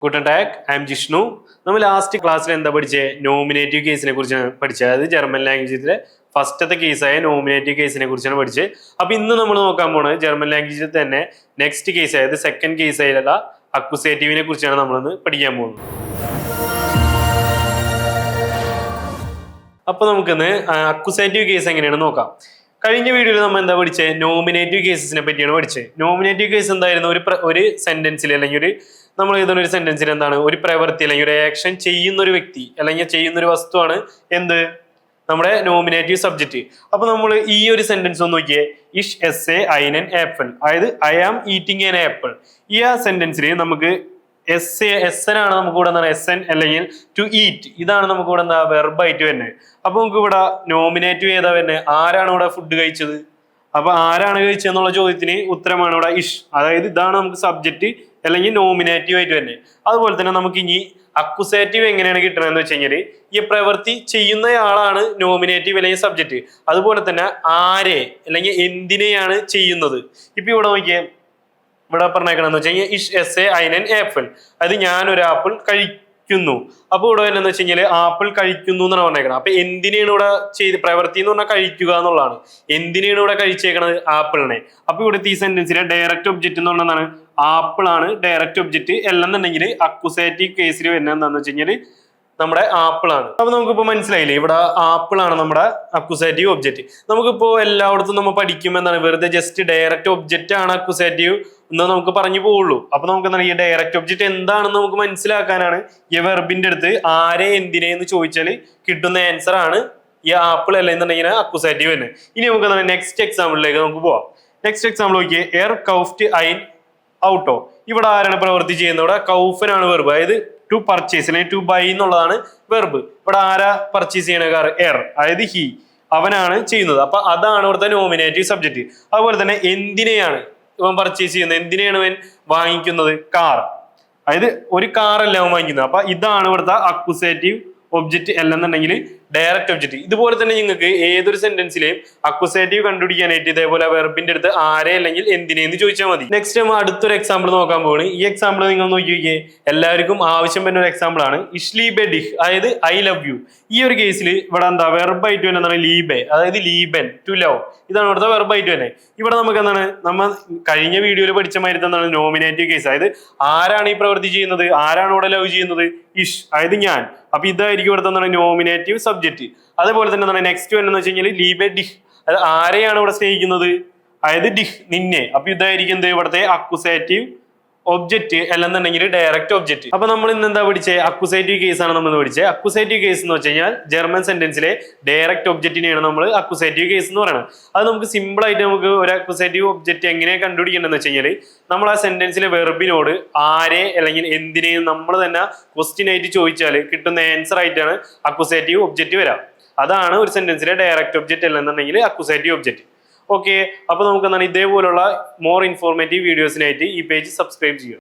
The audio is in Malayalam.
Guten Tag, I am Jishnu. നമ്മൾ ലാസ്റ്റ് ക്ലാസ്സിൽ എന്താ പഠിച്ചേ? നോമിനേറ്റീവ് കേസിനെ കുറിച്ചാണ് പഠിച്ചത്. അതായത് ജർമ്മൻ ലാംഗ്വേജിലെ ഫസ്റ്റത്തെ കേസായ നോമിനേറ്റീവ് കേസിനെ കുറിച്ചാണ് പഠിച്ചത്. അപ്പൊ ഇന്ന് നമ്മൾ നോക്കാൻ പോണത് ജർമ്മൻ ലാംഗ്വേജിൽ തന്നെ നെക്സ്റ്റ് കേസ് അതായത് സെക്കൻഡ് കേസ് ആയിട്ടുള്ള അക്യൂസേറ്റീവിനെ കുറിച്ചാണ് നമ്മളിന്ന് പഠിക്കാൻ പോകുന്നത്. അപ്പൊ നമുക്കിന്ന് അക്യൂസേറ്റീവ് കേസ് എങ്ങനെയാണ് നോക്കാം. കഴിഞ്ഞ വീഡിയോയിൽ നമ്മൾ എന്താ പഠിച്ചത്? നോമിനേറ്റീവ് കേസസിനെ പറ്റിയാണ് പഠിച്ചത്. നോമിനേറ്റീവ് കേസ് എന്തായിരുന്നു? ഒരു സെന്റൻസിൽ അല്ലെങ്കിൽ നമ്മൾ എഴുതുന്ന ഒരു സെന്റൻസിൽ എന്താണ് ഒരു പ്രവൃത്തി അല്ലെങ്കിൽ ഒരു ആക്ഷൻ ചെയ്യുന്ന ഒരു വ്യക്തി അല്ലെങ്കിൽ ചെയ്യുന്ന ഒരു വസ്തുവാണ് എന്ത് നമ്മുടെ നോമിനേറ്റീവ് സബ്ജക്റ്റ്. അപ്പൊ നമ്മൾ ഈ ഒരു സെന്റൻസ് ഒന്ന് നോക്കിയേ, ഇഷ് എസ് എ ഐനൻ ആപ്പിൾ, അതായത് I am eating an apple. ഈ ആ സെന്റൻസിൽ നമുക്ക് എസ് എൻ ആണ് നമുക്ക് ഇവിടെ എന്താണ് എസ് എൻ അല്ലെങ്കിൽ ടു ഈറ്റ്, ഇതാണ് നമുക്ക് ഇവിടെ എന്താ വെർബായിട്ട് വരുന്നത്. അപ്പൊ നമുക്ക് ഇവിടെ നോമിനേറ്റീവ് ഏതാ വരുന്നത്? ആരാണ് ഇവിടെ ഫുഡ് കഴിച്ചത്? അപ്പൊ ആരാണ് കഴിച്ചതെന്നുള്ള ചോദ്യത്തിന് ഉത്തരമാണ് ഇവിടെ ഇഷ്, അതായത് ഇതാണ് നമുക്ക് സബ്ജക്റ്റ് അല്ലെങ്കിൽ നോമിനേറ്റീവ് ആയിട്ട് വരുന്നത്. അതുപോലെ തന്നെ നമുക്ക് ഇനി അക്യൂസേറ്റീവ് എങ്ങനെയാണ് കിട്ടണമെന്ന് വെച്ച് കഴിഞ്ഞാൽ ഈ പ്രവൃത്തി ചെയ്യുന്നയാളാണ് നോമിനേറ്റീവ് അല്ലെങ്കിൽ സബ്ജക്റ്റ്. അതുപോലെ തന്നെ ആരെ അല്ലെങ്കിൽ എന്തിനെയാണ് ചെയ്യുന്നത്. ഇപ്പൊ ഇവിടെ നോക്കിയേ, ഇവിടെ പറഞ്ഞേക്കണെന്ന് വെച്ച് കഴിഞ്ഞാൽ ഇഷ് എസ് എ ഐനൻ ആപ്പിൾ, അത് ഞാൻ ഒരു ആപ്പിൾ കഴിക്കുന്നു. അപ്പൊ ഇവിടെ എന്ന് വെച്ച് കഴിഞ്ഞാൽ ആപ്പിൾ കഴിക്കുന്നു എന്നാണ് പറഞ്ഞേക്കണം. അപ്പൊ എന്തിനാണ് ഇവിടെ പ്രവൃത്തി എന്ന് പറഞ്ഞാൽ കഴിക്കുക എന്നുള്ളതാണ്. എന്തിനാണ് ഇവിടെ കഴിച്ചേക്കണത്? ആപ്പിളിനെ. അപ്പൊ ഇവിടുത്തെ ഈ സെന്റൻസിലെ ഡയറക്റ്റ് ഒബ്ജക്റ്റ് എന്ന് പറഞ്ഞാൽ ആപ്പിൾ ആണ് ഡയറക്റ്റ് ഒബ്ജക്റ്റ്. അല്ലെന്നുണ്ടെങ്കിൽ അക്യൂസേറ്റീവ് കേസിൽ വരുന്നത് എന്താണെന്ന് വെച്ച് കഴിഞ്ഞാൽ നമ്മുടെ ആപ്പിൾ ആണ്. അപ്പൊ നമുക്കിപ്പോ മനസ്സിലായില്ലേ, ഇവിടെ ആപ്പിൾ ആണ് നമ്മുടെ അക്യൂസേറ്റീവ് ഒബ്ജക്റ്റ്. നമുക്കിപ്പോ എല്ലായിടത്തും നമ്മൾ പഠിക്കുമ്പോൾ എന്താണ് വെറുതെ ജസ്റ്റ് ഡയറക്റ്റ് ഒബ്ജക്റ്റ് ആണ് അക്യൂസേറ്റീവ് എന്ന് നമുക്ക് പറഞ്ഞു പോവുള്ളൂ. അപ്പൊ നമുക്ക് എന്താണ് ഈ ഡയറക്റ്റ് ഒബ്ജക്റ്റ് എന്താണെന്ന് നമുക്ക് മനസ്സിലാക്കാനാണ് ഈ വെർബിന്റെ അടുത്ത് ആരെ എന്തിനെ എന്ന് ചോദിച്ചാൽ കിട്ടുന്ന ആൻസർ ആണ് ഈ ആപ്പിൾ അല്ല എന്നുണ്ടെങ്കിൽ അക്യൂസേറ്റീവ് തന്നെ. ഇനി നമുക്ക് എന്താണ് നെക്സ്റ്റ് എക്സാമ്പിളിലേക്ക് നമുക്ക് പോവാം. നെക്സ്റ്റ് എക്സാമ്പിൾ നോക്കിയേ, എയർ കൗഫ്റ്റ് ഐൻ ഔട്ടോ. ഇവിടെ ആരാണ് പ്രവൃത്തി ചെയ്യുന്നത്? ഇവിടെ കൗഫനാണ് വെർബ്, അതായത് ടു പർച്ചേസ് അല്ലെങ്കിൽ ടു ബൈ എന്നുള്ളതാണ് വെർബ്. ഇവിടെ ആരാ പർച്ചേസ് ചെയ്യണ? കാർ എയർ, അതായത് ഹി, അവനാണ് ചെയ്യുന്നത്. അപ്പൊ അതാണ് ഇവിടുത്തെ നോമിനേറ്റീവ് സബ്ജക്റ്റ്. അതുപോലെ തന്നെ എന്തിനെയാണ് ഇവൻ പർച്ചേസ് ചെയ്യുന്നത്? എന്തിനെയാണ് ഇവൻ വാങ്ങിക്കുന്നത്? കാർ, അതായത് ഒരു കാർ അല്ല അവൻ വാങ്ങിക്കുന്നത്. അപ്പൊ ഇതാണ് ഇവിടുത്തെ അക്യൂസേറ്റീവ് ഒബ്ജക്റ്റ് അല്ലെന്നുണ്ടെങ്കിൽ ഡയറക്റ്റ് ഒബ്ജക്റ്റ്. ഇതുപോലെ തന്നെ നിങ്ങൾക്ക് ഏതൊരു സെന്റൻസിലെയും അക്യൂസേറ്റീവ് കണ്ടുപിടിക്കാനായിട്ട് ഇതേപോലെ വെർബിന്റെ അടുത്ത് ആരെ അല്ലെങ്കിൽ എന്തിനെന്ന് ചോദിച്ചാൽ മതി. നെക്സ്റ്റ് നമ്മൾ അടുത്തൊരു എക്സാമ്പിൾ നോക്കാൻ പോകുന്നത്. ഈ എക്സാമ്പിൾ നിങ്ങൾ നോക്കി നോക്കിയേ, എല്ലാവർക്കും ആവശ്യം വരുന്ന ഒരു എക്സാമ്പിൾ ആണ്. ഇഷ്ലീബെ ഡിഹ്, അതായത് ഐ ലവ് യു. ഈ ഒരു കേസിൽ ഇവിടെ എന്താ വെർബായിട്ട് വരുന്നതാണ് ലീബെ, അതായത് ലീബൻ, ടു ലവ്. ഇതാണ് ഇവിടുത്തെ വെർബായിട്ട് തന്നെ. ഇവിടെ നമുക്ക് എന്താണ് നമ്മൾ കഴിഞ്ഞ വീഡിയോയിൽ പഠിച്ച മാതിരി എന്താണ് നോമിനേറ്റീവ് കേസ്, അതായത് ആരാണ് ഈ പ്രവൃത്തി ചെയ്യുന്നത്? ആരാണ് ഇവിടെ ലവ് ചെയ്യുന്നത്? ഇഷ്, അതായത് ഞാൻ. അപ്പൊ ഇതായിരിക്കും ഇവിടുത്തെ എന്താണ് നോമിനേറ്റീവ് സബ്ജക്റ്റ്. അതേപോലെ തന്നെ എന്താണ് നെക്സ്റ്റ് വരുന്നത് വെച്ച് കഴിഞ്ഞാൽ ലീബെ ഡിഹ്, അത് ആരെയാണ് ഇവിടെ സ്നേഹിക്കുന്നത്? അതായത് ഡിഹ്, നിന്നെ. അപ്പൊ ഇതായിരിക്കും എന്ത് ഇവിടുത്തെ അക്യൂസേറ്റീവ് ഒബ്ജക്റ്റ് അല്ലെന്നുണ്ടെങ്കിൽ ഡയറക്റ്റ് ഒബ്ജക്റ്റ്. അപ്പൊ നമ്മൾ ഇന്ന് എന്താ പഠിച്ചത്? അക്യൂസേറ്റീവ് കേസ് ആണ് നമ്മൾ പഠിച്ചത്. അക്യൂസേറ്റീവ് കേസ് എന്ന് വെച്ച് കഴിഞ്ഞാൽ ജർമ്മൻ സെന്റൻസിലെ ഡയറക്റ്റ് ഒബ്ജക്റ്റിനെയാണ് നമ്മൾ അക്യൂസേറ്റീവ് കേസ് എന്ന് പറയുന്നത്. അത് നമുക്ക് സിമ്പിൾ ആയിട്ട് നമുക്ക് ഒരു അക്യൂസേറ്റീവ് ഒബ്ജക്റ്റ് എങ്ങനെ കണ്ടുപിടിക്കേണ്ടതെന്ന് വെച്ച് കഴിഞ്ഞാൽ നമ്മൾ ആ സെന്റൻസിലെ വെർബിനോട് ആരെ അല്ലെങ്കിൽ എന്തിനേയും നമ്മൾ തന്നെ ക്വസ്റ്റ്യൻ ആയിട്ട് ചോദിച്ചാൽ കിട്ടുന്ന ആൻസർ ആയിട്ടാണ് അക്യൂസേറ്റീവ് ഒബ്ജക്റ്റ് വരാം. അതാണ് ഒരു സെന്റൻസിലെ ഡയറക്റ്റ് ഒബ്ജക്റ്റ് അല്ലെന്നുണ്ടെങ്കിൽ അക്യൂസേറ്റീവ് ഒബ്ജക്റ്റ്. ഓക്കെ, അപ്പൊ നമുക്ക് എന്താണ് ഇതേപോലുള്ള മോർ ഇൻഫോർമേറ്റീവ് വീഡിയോസിനായിട്ട് ഈ പേജ് സബ്സ്ക്രൈബ് ചെയ്യുക.